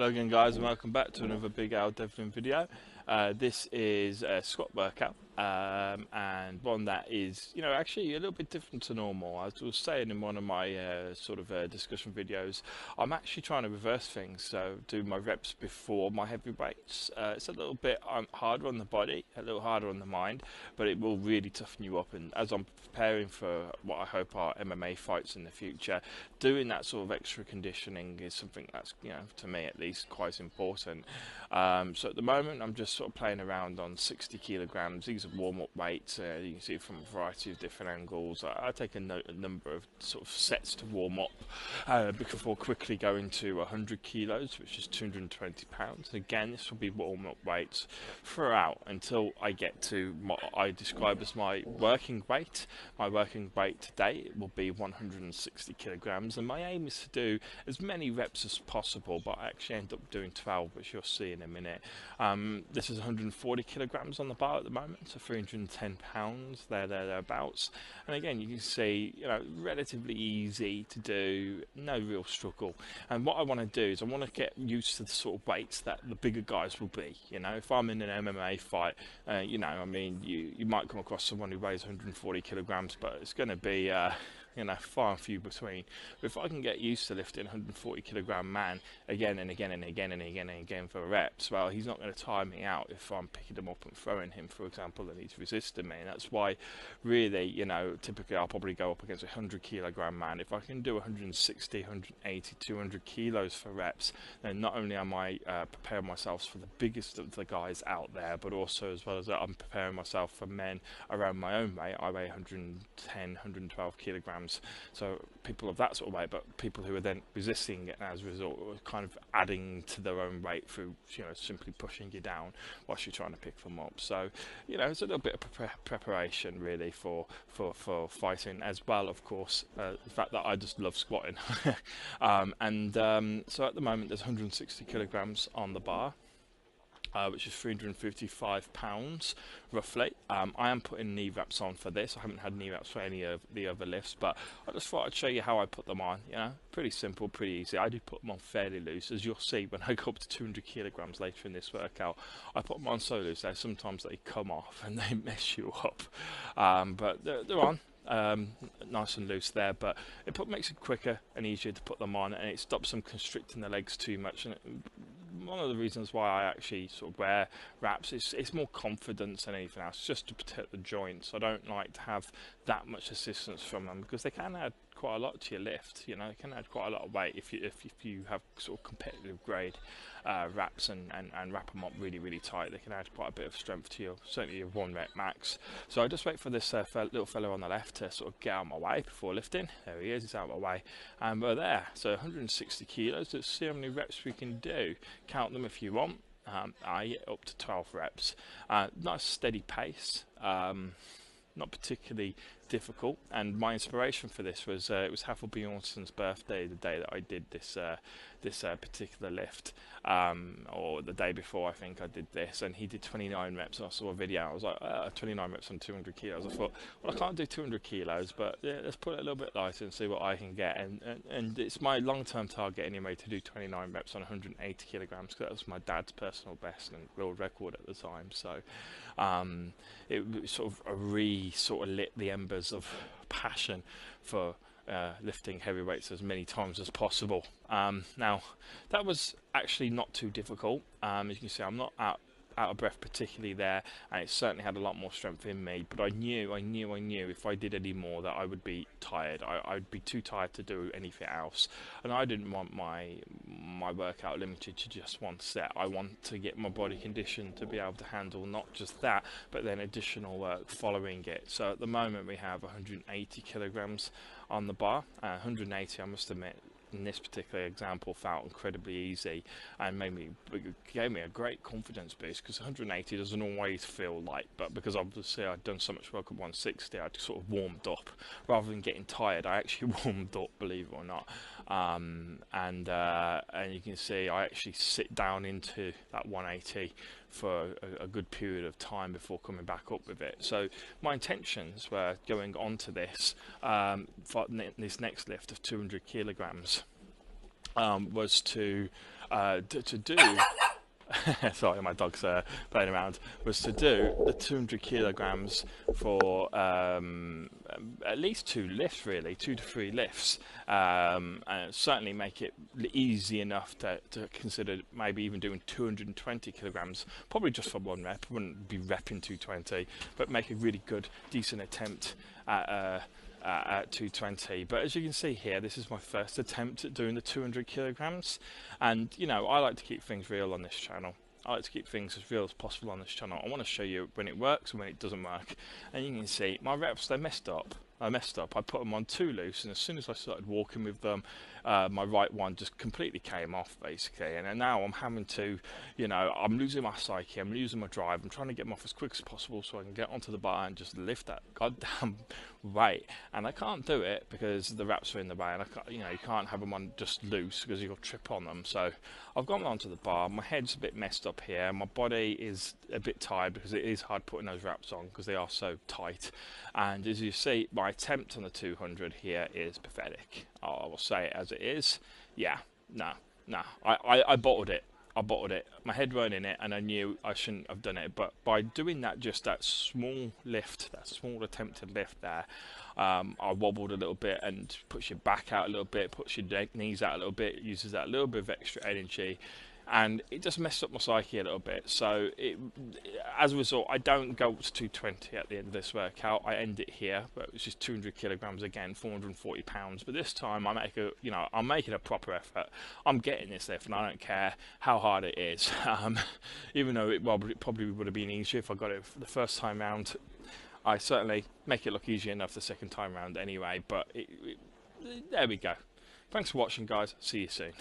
Hello again guys and welcome back to another Big Al Devlin video. This is a squat workout and one that is, actually a little bit different to normal. As I was saying in one of my discussion videos, I'm actually trying to reverse things, so do my reps before my heavy weights. It's a little bit harder on the body, a little harder on the mind, but it will really toughen you up. And as I'm preparing for what I hope are MMA fights in the future, doing that sort of extra conditioning is something that's, to me at least, quite important. So at the moment I'm just sort of playing around on 60 kilograms. These are warm-up weights. You can see from a variety of different angles. I take a number of sort of sets to warm up before quickly going to 100 kilos, which is 220 pounds. Again, this will be warm-up weights throughout until I get to what I describe as my working weight. My working weight today will be 160 kilograms, and my aim is to do as many reps as possible, but I actually end up doing 12, which you'll see in a minute. This is 140 kilograms on the bar at the moment, so 310 pounds, thereabouts. And again, you can see, relatively easy to do, no real struggle. And what I want to do is I want to get used to the sort of weights that the bigger guys will be. If I'm in an MMA fight, you might come across someone who weighs 140 kilograms, but it's going to be far and few between. But if I can get used to lifting a 140 kilogram man again and again and again and again and again for reps, well, he's not going to tire me out if I'm picking him up and throwing him, for example, and he's resisting me. And that's why, really, typically I'll probably go up against a 100 kilogram man. If I can do 160, 180, 200 kilos for reps, then not only am I preparing myself for the biggest of the guys out there, but also as well as that, I'm preparing myself for men around my own weight. I weigh 110, 112 kilograms. So people of that sort of weight, but people who are then resisting it as a result, are kind of adding to their own weight through, simply pushing you down whilst you're trying to pick them up. So, it's a little bit of preparation really for fighting, as well, of course, the fact that I just love squatting. So at the moment there's 160 kilograms on the bar. Which is 355 pounds roughly. I am putting knee wraps on for this. I haven't had knee wraps for any of the other lifts, but I just thought I'd show you how I put them on. Pretty simple, pretty easy. I do put them on fairly loose, as you'll see when I go up to 200 kilograms later in this workout. I put them on so loose that sometimes they come off and they mess you up, but they're on. Nice and loose there, but it makes it quicker and easier to put them on, and it stops them constricting the legs too much. And one of the reasons why I actually sort of wear wraps is it's more confidence than anything else, just to protect the joints. I don't like to have that much assistance from them because they can add quite a lot to your lift. They can add quite a lot of weight if you have sort of competitive grade wraps and wrap them up really tight. They can add quite a bit of strength to certainly your 1 rep max. So I just wait for this little fellow on the left to sort of get out of my way before lifting. There he is, he's out of my way, and we're there. So 160 kilos. Let's see how many reps we can do. Count them if you want. I get up to 12 reps. Nice steady pace. Not particularly difficult, and my inspiration for this was it was Hathel Bjornson's birthday, the day that I did this particular lift, or the day before I think I did this, and he did 29 reps. And I saw a video. I was like, 29 reps on 200 kilos. I thought, well, I can't do 200 kilos, but yeah, let's put it a little bit lighter and see what I can get. And it's my long-term target anyway to do 29 reps on 180 kilograms, because that was my dad's personal best and world record at the time. So it sort of lit the embers of passion for lifting heavy weights as many times as possible. Now, that was actually not too difficult. As you can see, I'm not out of breath particularly there, and it certainly had a lot more strength in me, but I knew if I did any more that I would be tired. I'd be too tired to do anything else, and I didn't want my workout limited to just one set. I want to get my body conditioned to be able to handle not just that, but then additional work following it. So at the moment we have 180 kilograms on the bar. 180, I must admit, in this particular example, felt incredibly easy and gave me a great confidence boost, because 180 doesn't always feel light, but because obviously I'd done so much work at 160, I'd sort of warmed up. Rather than getting tired, I actually warmed up, believe it or not. And you can see I actually sit down into that 180 for a good period of time before coming back up with it. So my intentions were going on to this for this next lift of 200 kilograms was to do. Sorry, my dog's playing around. Was to do the 200 kilograms for at least 2 lifts, really, 2 to 3 lifts, and certainly make it easy enough to consider maybe even doing 220 kilograms, probably just for 1 rep. I wouldn't be repping 220, but make a really good, decent attempt at 220. But as you can see here, this is my first attempt at doing the 200 kilograms, and you know, I like to keep things real on this channel. I like to keep things as real as possible on this channel. I want to show you when it works and when it doesn't work. And you can see my reps, they messed up. I put them on too loose, and as soon as I started walking with them, my right one just completely came off, basically. And now I'm having to, you know, I'm losing my psyche, I'm losing my drive. I'm trying to get them off as quick as possible so I can get onto the bar and just lift that goddamn weight. And I can't do it because the wraps are in the way, and I can't, you know, you can't have them on just loose because you'll trip on them. So I've gone onto the bar. My head's a bit messed up here. My body is a bit tired because it is hard putting those wraps on because they are so tight. And as you see, my attempt on the 200 here is pathetic. I will say it as it is. Yeah, no. I bottled it. My head weren't in it, and I knew I shouldn't have done it. But by doing that, just that small lift, that small attempted lift there, I wobbled a little bit and puts your back out a little bit, puts your knees out a little bit, uses that little bit of extra energy. And it just messed up my psyche a little bit. So as a result, I don't go to 220 at the end of this workout. I end it here, but it's just 200 kilograms again, 440 pounds. But this time I'm making a proper effort. I'm getting this lift, and I don't care how hard it is. Even though it probably would have been easier if I got it the first time round. I certainly make it look easy enough the second time round anyway. But there we go. Thanks for watching, guys. See you soon.